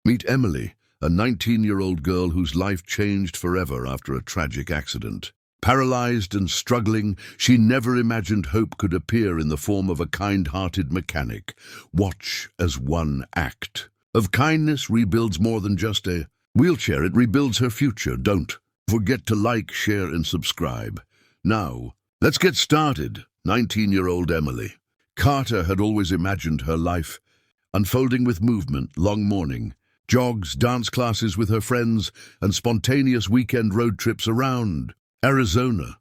Meet Emily, a 19-year-old girl whose life changed forever after a tragic accident. Paralyzed and struggling, she never imagined hope could appear in the form of a kind-hearted mechanic. Watch as one act of kindness rebuilds more than just a wheelchair. It rebuilds her future. Don't forget to like, share, and subscribe. Now, let's get started. 19-year-old Emily. Carter had always imagined her life unfolding with movement, long morning, jogs, dance classes with her friends, and spontaneous weekend road trips around Arizona.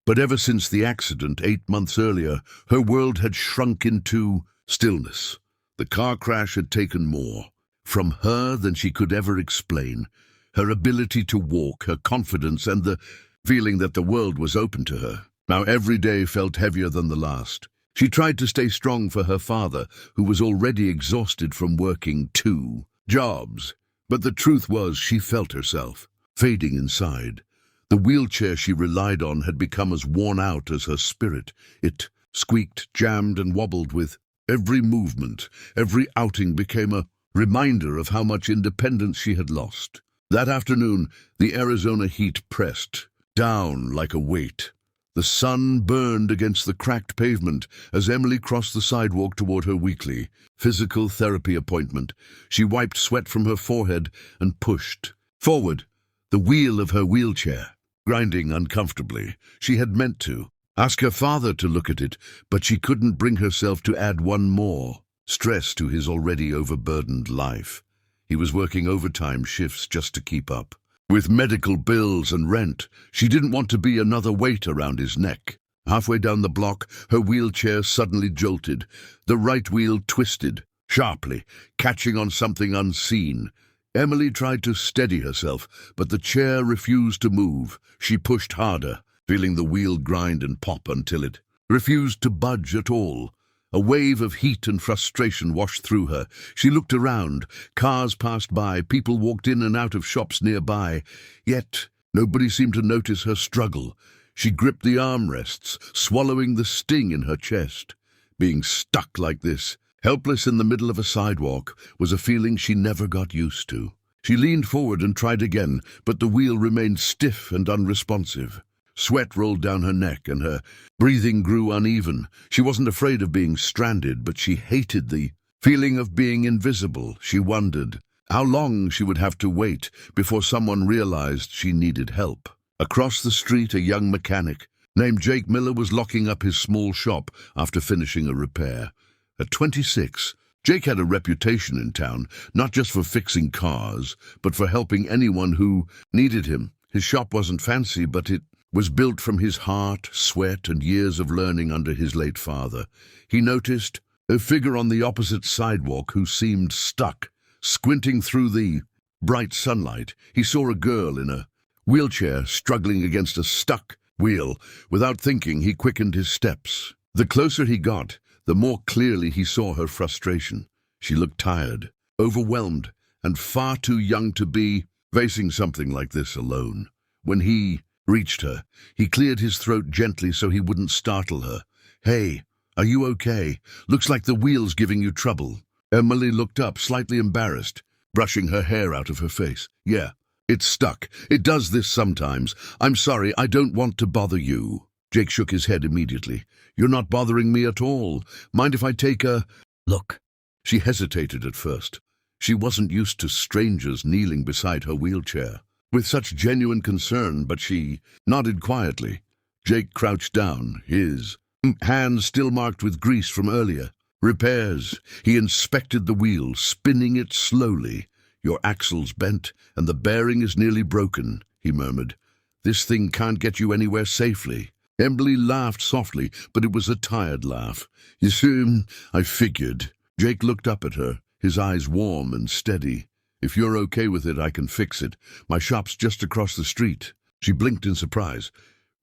But ever since the accident 8 months earlier, her world had shrunk into stillness. The car crash had taken more from her than she could ever explain. Her ability to walk, her confidence, and the feeling that the world was open to her. Now every day felt heavier than the last. She tried to stay strong for her father, who was already exhausted from working 2 jobs. But the truth was, she felt herself fading inside. The wheelchair she relied on had become as worn out as her spirit. It squeaked, jammed, and wobbled with every movement. Every outing became a reminder of how much independence she had lost. That afternoon, the Arizona heat pressed down like a weight. The sun burned against the cracked pavement as Emily crossed the sidewalk toward her weekly physical therapy appointment. She wiped sweat from her forehead and pushed forward the wheel of her wheelchair, grinding uncomfortably. She had meant to ask her father to look at it, but she couldn't bring herself to add one more stress to his already overburdened life. He was working overtime shifts just to keep up with medical bills and rent. She didn't want to be another weight around his neck. Halfway down the block, her wheelchair suddenly jolted. The right wheel twisted sharply, catching on something unseen. Emily tried to steady herself, but the chair refused to move. She pushed harder, feeling the wheel grind and pop until it refused to budge at all. A wave of heat and frustration washed through her. She looked around. Cars passed by. People walked in and out of shops nearby. Yet nobody seemed to notice her struggle. She gripped the armrests, swallowing the sting in her chest. Being stuck like this, helpless in the middle of a sidewalk, was a feeling she never got used to. She leaned forward and tried again, but the wheel remained stiff and unresponsive. Sweat rolled down her neck and her breathing grew uneven. She wasn't afraid of being stranded, but she hated the feeling of being invisible. She wondered how long she would have to wait before someone realized she needed help. Across the street, a young mechanic named Jake Miller was locking up his small shop after finishing a repair. At 26, Jake had a reputation in town, not just for fixing cars, but for helping anyone who needed him. His shop wasn't fancy, but it was built from his heart, sweat, and years of learning under his late father. He noticed a figure on the opposite sidewalk who seemed stuck. Squinting through the bright sunlight, he saw a girl in a wheelchair struggling against a stuck wheel. Without thinking, he quickened his steps. The closer he got, the more clearly he saw her frustration. She looked tired, overwhelmed, and far too young to be facing something like this alone. When he reached her, he cleared his throat gently so he wouldn't startle her. "Hey, are you okay? Looks like the wheel's giving you trouble." Emily looked up, slightly embarrassed, brushing her hair out of her face. "Yeah, it's stuck. It does this sometimes. I'm sorry, I don't want to bother you." Jake shook his head immediately. "You're not bothering me at all. Mind if I take a look?" She hesitated at first. She wasn't used to strangers kneeling beside her wheelchair with such genuine concern, but she nodded quietly. Jake crouched down, his hands still marked with grease from earlier repairs. He inspected the wheel, spinning it slowly. "Your axle's bent, and the bearing is nearly broken," he murmured. "This thing can't get you anywhere safely." Emily laughed softly, but it was a tired laugh. "You see, I figured." Jake looked up at her, his eyes warm and steady. "If you're okay with it, I can fix it. My shop's just across the street." She blinked in surprise.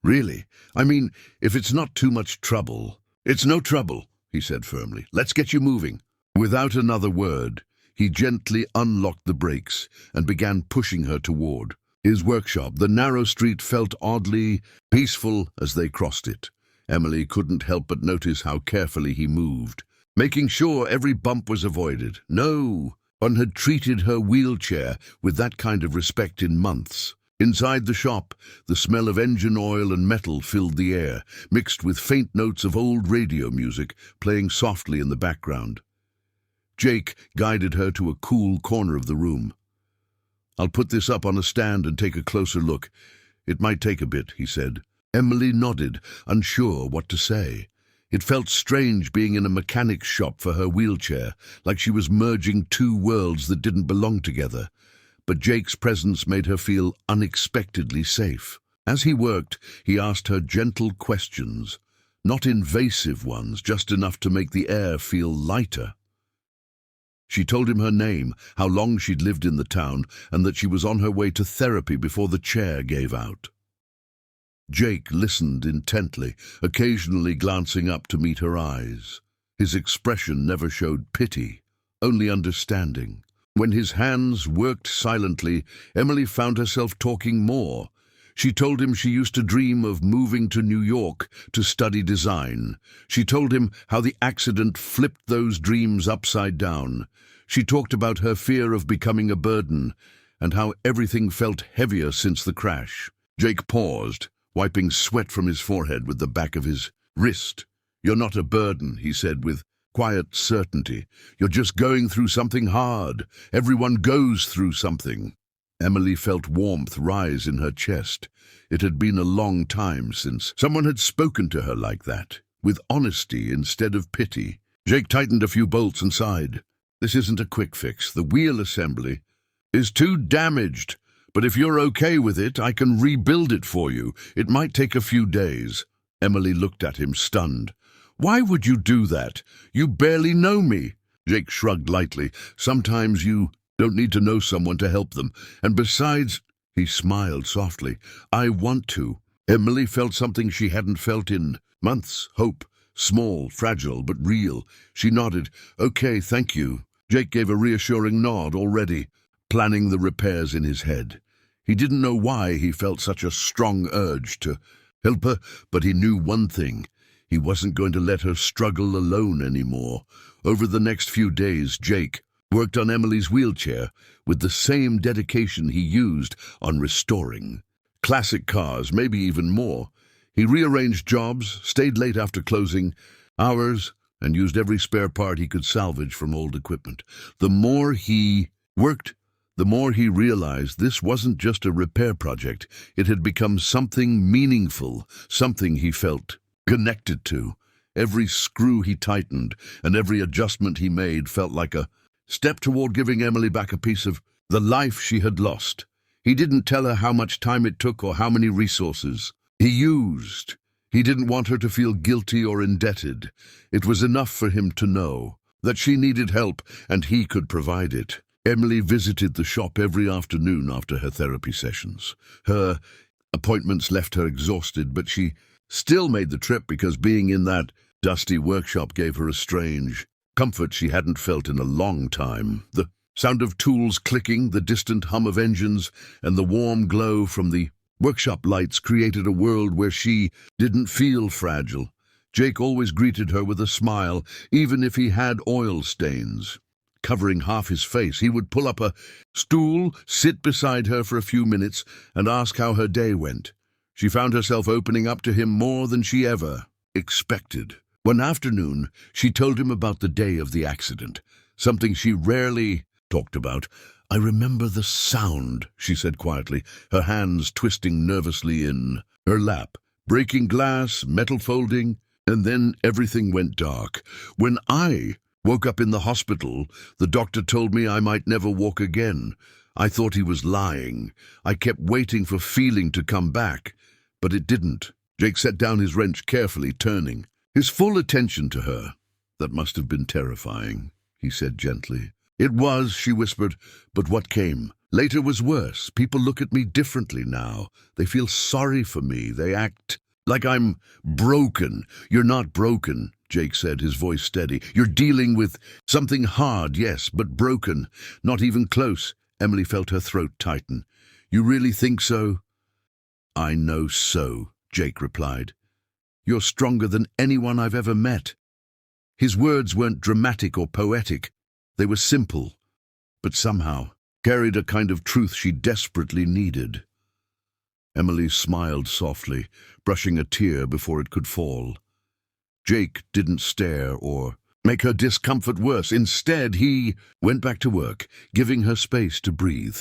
"Really? I mean, if it's not too much trouble." "It's no trouble," he said firmly. "Let's get you moving." Without another word, he gently unlocked the brakes and began pushing her toward his workshop. The narrow street felt oddly peaceful as they crossed it. Emily couldn't help but notice how carefully he moved, making sure every bump was avoided. No one had treated her wheelchair with that kind of respect in months. Inside the shop, the smell of engine oil and metal filled the air, mixed with faint notes of old radio music playing softly in the background. Jake guided her to a cool corner of the room. "I'll put this up on a stand and take a closer look. It might take a bit," he said. Emily nodded, unsure what to say. It felt strange being in a mechanic's shop for her wheelchair, like she was merging two worlds that didn't belong together. But Jake's presence made her feel unexpectedly safe. As he worked, he asked her gentle questions, not invasive ones, just enough to make the air feel lighter. She told him her name, how long she'd lived in the town, and that she was on her way to therapy before the chair gave out. Jake listened intently, occasionally glancing up to meet her eyes. His expression never showed pity, only understanding. When his hands worked silently, Emily found herself talking more. She told him she used to dream of moving to New York to study design. She told him how the accident flipped those dreams upside down. She talked about her fear of becoming a burden, and how everything felt heavier since the crash. Jake paused, wiping sweat from his forehead with the back of his wrist. "You're not a burden," he said with quiet certainty. "You're just going through something hard. Everyone goes through something." Emily felt warmth rise in her chest. It had been a long time since someone had spoken to her like that, with honesty instead of pity. Jake tightened a few bolts and sighed. "This isn't a quick fix. The wheel assembly is too damaged. But if you're okay with it, I can rebuild it for you. It might take a few days." Emily looked at him, stunned. "Why would you do that? You barely know me." Jake shrugged lightly. "Sometimes you don't need to know someone to help them. And besides," he smiled softly, "I want to." Emily felt something she hadn't felt in months. Hope. Small, fragile, but real. She nodded. "Okay, thank you." Jake gave a reassuring nod, already planning the repairs in his head. He didn't know why he felt such a strong urge to help her, but he knew one thing. He wasn't going to let her struggle alone anymore. Over the next few days, Jake worked on Emily's wheelchair with the same dedication he used on restoring classic cars, maybe even more. He rearranged jobs, stayed late after closing hours, and used every spare part he could salvage from old equipment. The more he worked, the more he realized this wasn't just a repair project. It had become something meaningful, something he felt connected to. Every screw he tightened and every adjustment he made felt like a step toward giving Emily back a piece of the life she had lost. He didn't tell her how much time it took or how many resources he used. He didn't want her to feel guilty or indebted. It was enough for him to know that she needed help and he could provide it. Emily visited the shop every afternoon after her therapy sessions. Her appointments left her exhausted, but she still made the trip because being in that dusty workshop gave her a strange comfort she hadn't felt in a long time. The sound of tools clicking, the distant hum of engines, and the warm glow from the workshop lights created a world where she didn't feel fragile. Jake always greeted her with a smile, even if he had oil stains covering half his face. He would pull up a stool, sit beside her for a few minutes, and ask how her day went. She found herself opening up to him more than she ever expected. One afternoon, she told him about the day of the accident, something she rarely talked about. "I remember the sound," she said quietly, her hands twisting nervously in her lap, breaking glass, metal folding, and then everything went dark. "When I woke up in the hospital, the doctor told me I might never walk again. I thought he was lying. I kept waiting for feeling to come back, but it didn't." Jake set down his wrench carefully, turning his full attention to her. "That must have been terrifying," he said gently. "It was," she whispered, "but what came later was worse. People look at me differently now. They feel sorry for me. They act like I'm broken." "You're not broken," Jake said, his voice steady. "You're dealing with something hard, yes, but broken. Not even close." Emily felt her throat tighten. "You really think so?" "I know so," Jake replied. "You're stronger than anyone I've ever met." His words weren't dramatic or poetic. They were simple. but somehow carried a kind of truth she desperately needed. Emily smiled softly, brushing a tear before it could fall. Jake didn't stare or make her discomfort worse. Instead, he went back to work, giving her space to breathe.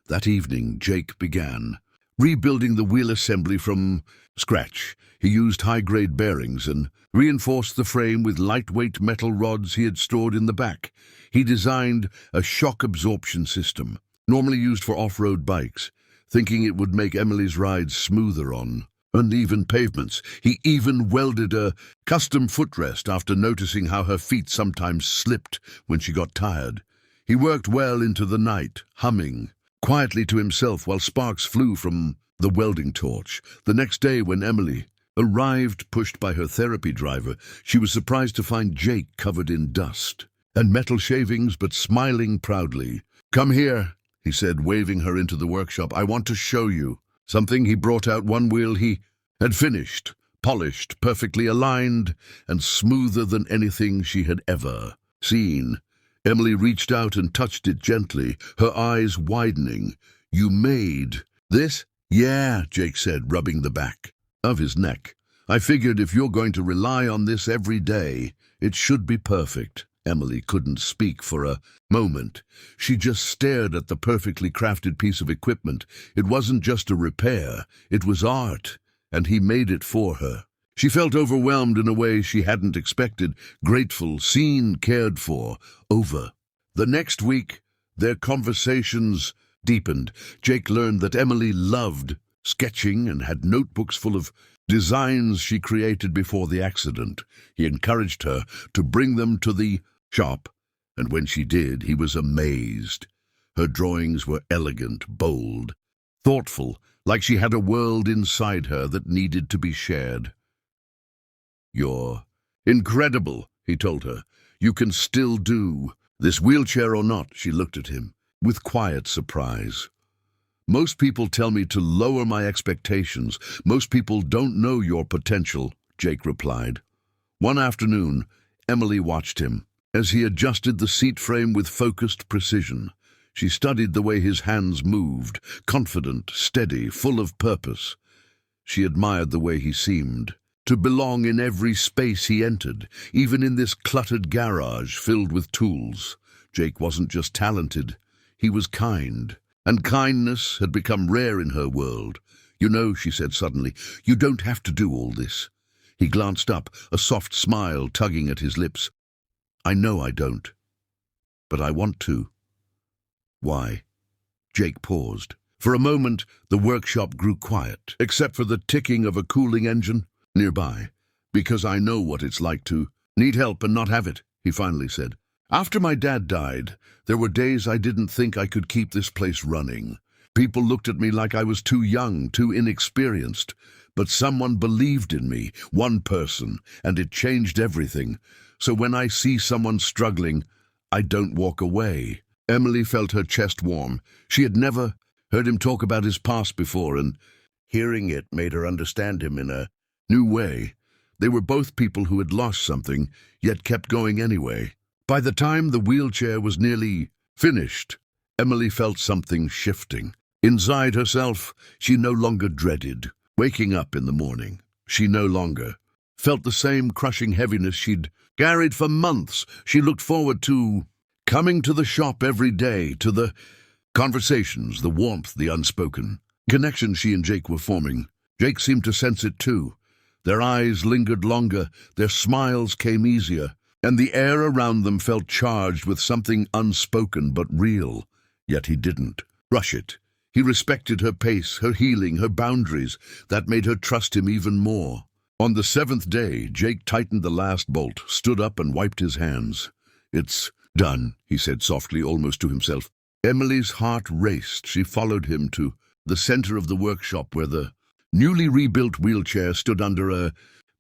That evening, Jake began rebuilding the wheel assembly from scratch. He used high-grade bearings and reinforced the frame with lightweight metal rods he had stored in the back. He designed a shock absorption system, normally used for off-road bikes, thinking it would make Emily's rides smoother on uneven pavements. He even welded a custom footrest after noticing how her feet sometimes slipped when she got tired. He worked well into the night, humming quietly to himself while sparks flew from the welding torch. The next day, when Emily arrived, pushed by her therapy driver, she was surprised to find Jake covered in dust and metal shavings, but smiling proudly. "Come here," he said, waving her into the workshop. "I want to show you something." He brought out one wheel he had finished, polished, perfectly aligned, and smoother than anything she had ever seen. Emily reached out and touched it gently, her eyes widening. "You made this?" "Yeah," Jake said, rubbing the back of his neck. "I figured if you're going to rely on this every day, it should be perfect." Emily couldn't speak for a moment. She just stared at the perfectly crafted piece of equipment. It wasn't just a repair, it was art, and he made it for her. She felt overwhelmed in a way she hadn't expected, grateful, seen, cared for. Over the next week, their conversations deepened. Jake learned that Emily loved sketching and had notebooks full of designs she created before the accident. He encouraged her to bring them to the shop, and when she did, he was amazed. Her drawings were elegant, bold, thoughtful, like she had a world inside her that needed to be shared. "You're incredible," he told her. "You can still do this, wheelchair or not." She looked at him with quiet surprise. "Most people tell me to lower my expectations. Most people don't know your potential," Jake replied. One afternoon, Emily watched him as he adjusted the seat frame with focused precision. She studied the way his hands moved, confident, steady, full of purpose. She admired the way he seemed to belong in every space he entered, even in this cluttered garage filled with tools. Jake wasn't just talented, he was kind, and kindness had become rare in her world. "You know," she said suddenly, "you don't have to do all this." He glanced up, a soft smile tugging at his lips. "I know I don't, but I want to." "Why?" Jake paused. For a moment, the workshop grew quiet, except for the ticking of a cooling engine nearby. "Because I know what it's like to need help and not have it," he finally said. "After my dad died, there were days I didn't think I could keep this place running. People looked at me like I was too young, too inexperienced. But someone believed in me, one person, and it changed everything. So when I see someone struggling, I don't walk away." Emily felt her chest warm. She had never heard him talk about his past before, and hearing it made her understand him in a new way. They were both people who had lost something, yet kept going anyway. By the time the wheelchair was nearly finished, Emily felt something shifting. Inside herself, she no longer dreaded waking up in the morning. She no longer felt the same crushing heaviness she'd carried for months. She looked forward to coming to the shop every day, to the conversations, the warmth, the unspoken connection she and Jake were forming. Jake seemed to sense it too. Their eyes lingered longer, their smiles came easier, and the air around them felt charged with something unspoken but real. Yet he didn't rush it. He respected her pace, her healing, her boundaries. That made her trust him even more. On the 7th day, Jake tightened the last bolt, stood up and wiped his hands. "It's done," he said softly, almost to himself. Emily's heart raced. She followed him to the center of the workshop where the newly rebuilt wheelchair stood under a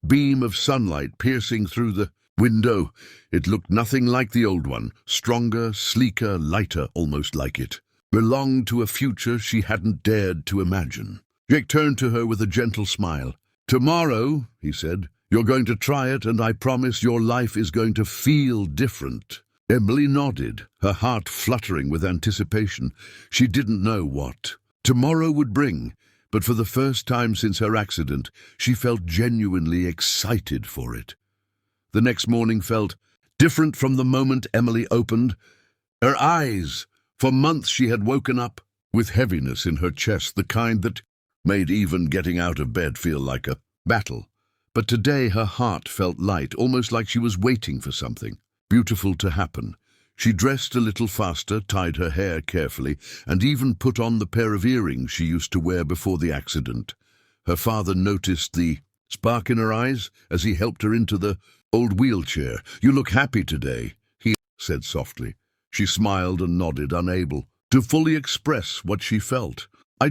beam of sunlight piercing through the window. It looked nothing like the old one, stronger, sleeker, lighter, almost like it belonged to a future she hadn't dared to imagine. Jake turned to her with a gentle smile. "Tomorrow," he said, "you're going to try it, and I promise your life is going to feel different." Emily nodded, her heart fluttering with anticipation. She didn't know what tomorrow would bring, but for the first time since her accident, she felt genuinely excited for it. The next morning felt different from the moment Emily opened her eyes. For months she had woken up with heaviness in her chest, the kind that made even getting out of bed feel like a battle. But today her heart felt light, almost like she was waiting for something beautiful to happen. She dressed a little faster, tied her hair carefully, and even put on the pair of earrings she used to wear before the accident. Her father noticed the spark in her eyes as he helped her into the old wheelchair. "You look happy today," he said softly. She smiled and nodded, unable to fully express what she felt. I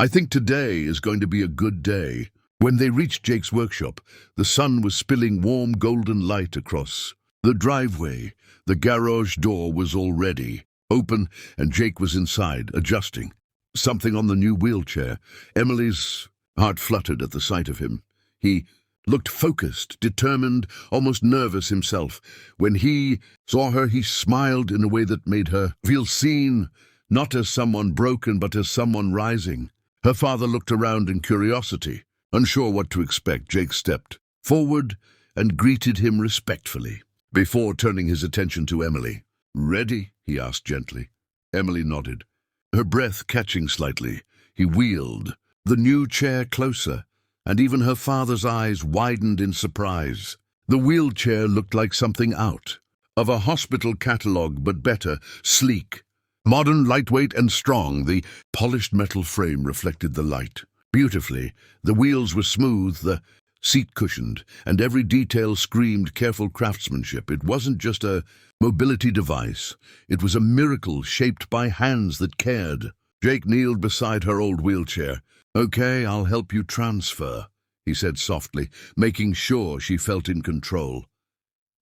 think today is going to be a good day." When they reached Jake's workshop, the sun was spilling warm golden light across the driveway. The garage door was already open, and Jake was inside, adjusting something on the new wheelchair. Emily's heart fluttered at the sight of him. He looked focused, determined, almost nervous himself. When he saw her, he smiled in a way that made her feel seen, not as someone broken, but as someone rising. Her father looked around in curiosity. Unsure what to expect, Jake stepped forward and greeted him respectfully, before turning his attention to Emily. "Ready?" he asked gently. Emily nodded, her breath catching slightly. He wheeled the new chair closer, and even her father's eyes widened in surprise. The wheelchair looked like something out of a hospital catalogue, but better, sleek, modern, lightweight, and strong. The polished metal frame reflected the light beautifully. The wheels were smooth, the seat cushioned, and every detail screamed careful craftsmanship. It wasn't just a mobility device. It was a miracle shaped by hands that cared. Jake kneeled beside her old wheelchair. "Okay, I'll help you transfer," he said softly, making sure she felt in control.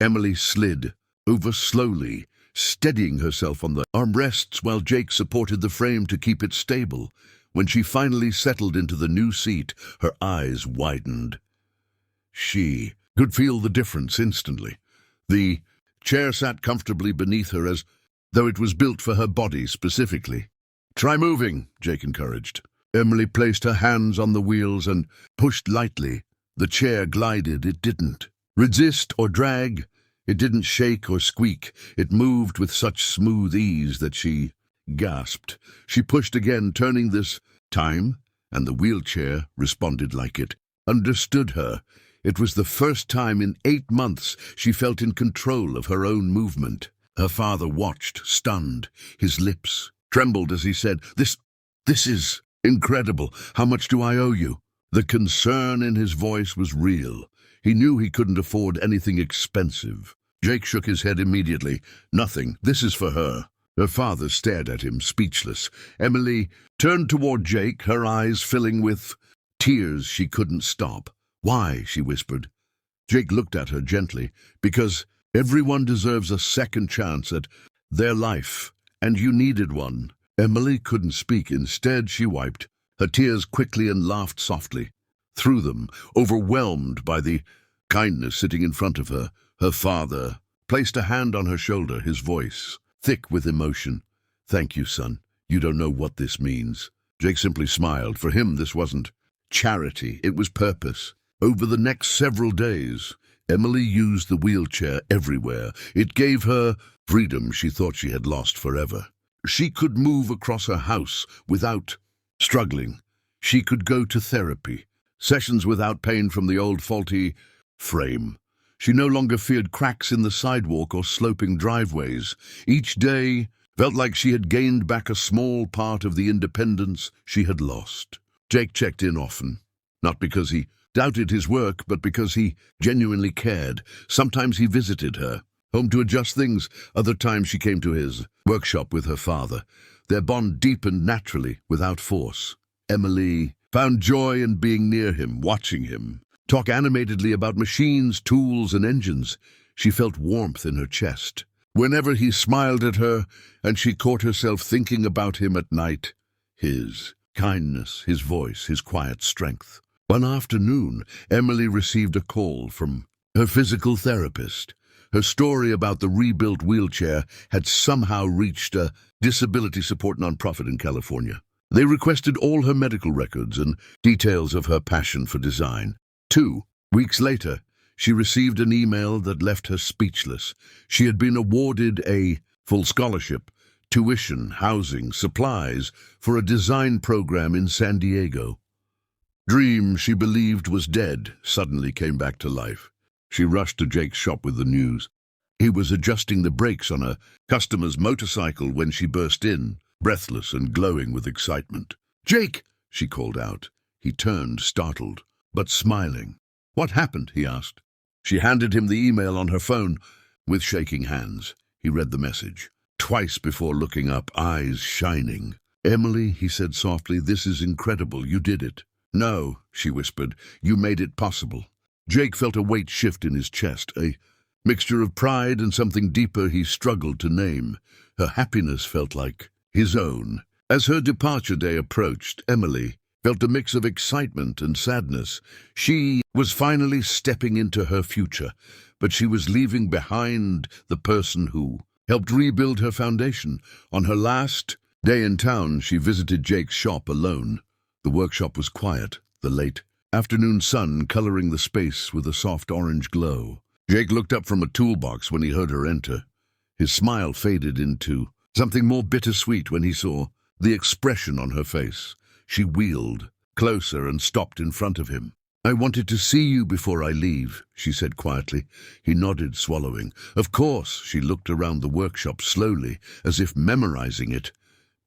Emily slid over slowly, steadying herself on the armrests while Jake supported the frame to keep it stable. When she finally settled into the new seat, her eyes widened. She could feel the difference instantly. The chair sat comfortably beneath her, as though it was built for her body specifically. "Try moving," Jake encouraged. Emily placed her hands on the wheels and pushed lightly. The chair glided. It didn't resist or drag. It didn't shake or squeak. It moved with such smooth ease that she gasped. She pushed again, turning this time, and the wheelchair responded like it understood her. It was the first time in 8 months she felt in control of her own movement. Her father watched, stunned. His lips trembled as he said, This is incredible. How much do I owe you?" The concern in his voice was real. He knew he couldn't afford anything expensive. Jake shook his head immediately. "Nothing. This is for her." Her father stared at him, speechless. Emily turned toward Jake, her eyes filling with tears she couldn't stop. "Why?" she whispered. Jake looked at her gently. "Because everyone deserves a second chance at their life, and you needed one." Emily couldn't speak. Instead, she wiped her tears quickly and laughed softly through them, overwhelmed by the kindness sitting in front of her. Her father placed a hand on her shoulder, his voice thick with emotion. "Thank you, son. You don't know what this means." Jake simply smiled. For him, this wasn't charity, it was purpose. Over the next several days, Emily used the wheelchair everywhere. It gave her freedom she thought she had lost forever. She could move across her house without struggling. She could go to therapy sessions without pain from the old faulty frame. She no longer feared cracks in the sidewalk or sloping driveways. Each day felt like she had gained back a small part of the independence she had lost. Jake checked in often, not because he doubted his work, but because he genuinely cared. Sometimes he visited her home to adjust things. Other times she came to his workshop with her father. Their bond deepened naturally, without force. Emily found joy in being near him, watching him talk animatedly about machines, tools, and engines. She felt warmth in her chest whenever he smiled at her, and she caught herself thinking about him at night. His kindness, his voice, his quiet strength. One afternoon, Emily received a call from her physical therapist. Her story about the rebuilt wheelchair had somehow reached a disability support nonprofit in California. They requested all her medical records and details of her passion for design. 2 weeks later, she received an email that left her speechless. She had been awarded a full scholarship, tuition, housing, supplies for a design program in San Diego. Dream she believed was dead suddenly came back to life. She rushed to Jake's shop with the news. He was adjusting the brakes on a customer's motorcycle when she burst in, breathless and glowing with excitement. "Jake!" she called out. He turned, startled, but smiling. "What happened?" he asked. She handed him the email on her phone. With shaking hands, he read the message, twice before looking up, eyes shining. "Emily," he said softly, "this is incredible. You did it." "No," she whispered, "you made it possible." Jake felt a weight shift in his chest, a mixture of pride and something deeper he struggled to name. Her happiness felt like his own. As her departure day approached, Emily felt a mix of excitement and sadness. She was finally stepping into her future, but she was leaving behind the person who helped rebuild her foundation. On her last day in town, she visited Jake's shop alone. The workshop was quiet, the late afternoon sun coloring the space with a soft orange glow. Jake looked up from a toolbox when he heard her enter. His smile faded into something more bittersweet when he saw the expression on her face. She wheeled closer and stopped in front of him. "I wanted to see you before I leave," she said quietly. He nodded, swallowing. "Of course." She looked around the workshop slowly, as if memorizing it,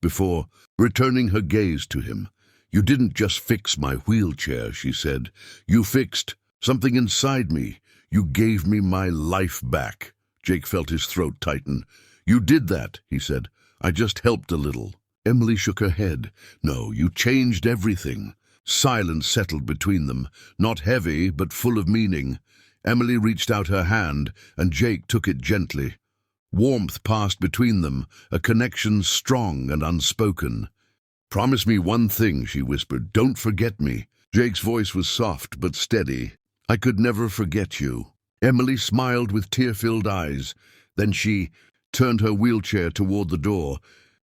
before returning her gaze to him. "You didn't just fix my wheelchair," she said. "You fixed something inside me. You gave me my life back." Jake felt his throat tighten. "You did that," he said. "I just helped a little." Emily shook her head. "No, you changed everything." Silence settled between them, not heavy, but full of meaning. Emily reached out her hand, and Jake took it gently. Warmth passed between them, a connection strong and unspoken. "Promise me one thing," she whispered. "Don't forget me." Jake's voice was soft but steady. "I could never forget you." Emily smiled with tear-filled eyes. Then she turned her wheelchair toward the door,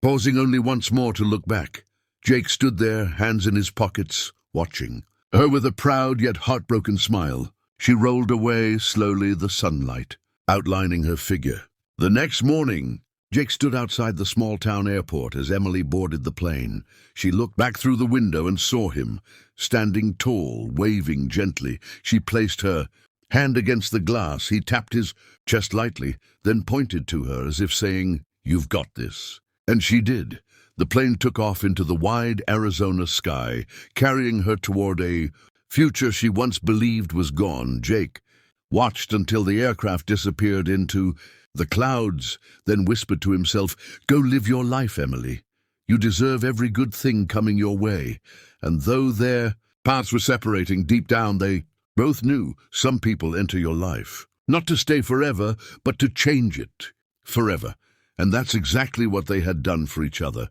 pausing only once more to look back. Jake stood there, hands in his pockets, watching her with a proud yet heartbroken smile. She rolled away slowly, the sunlight outlining her figure. The next morning, Jake stood outside the small-town airport as Emily boarded the plane. She looked back through the window and saw him, standing tall, waving gently. She placed her hand against the glass. He tapped his chest lightly, then pointed to her as if saying, "You've got this." And she did. The plane took off into the wide Arizona sky, carrying her toward a future she once believed was gone. Jake watched until the aircraft disappeared into the clouds, then whispered to himself, "Go live your life, Emily. You deserve every good thing coming your way." And though their paths were separating, deep down they both knew some people enter your life, not to stay forever, but to change it forever. And that's exactly what they had done for each other.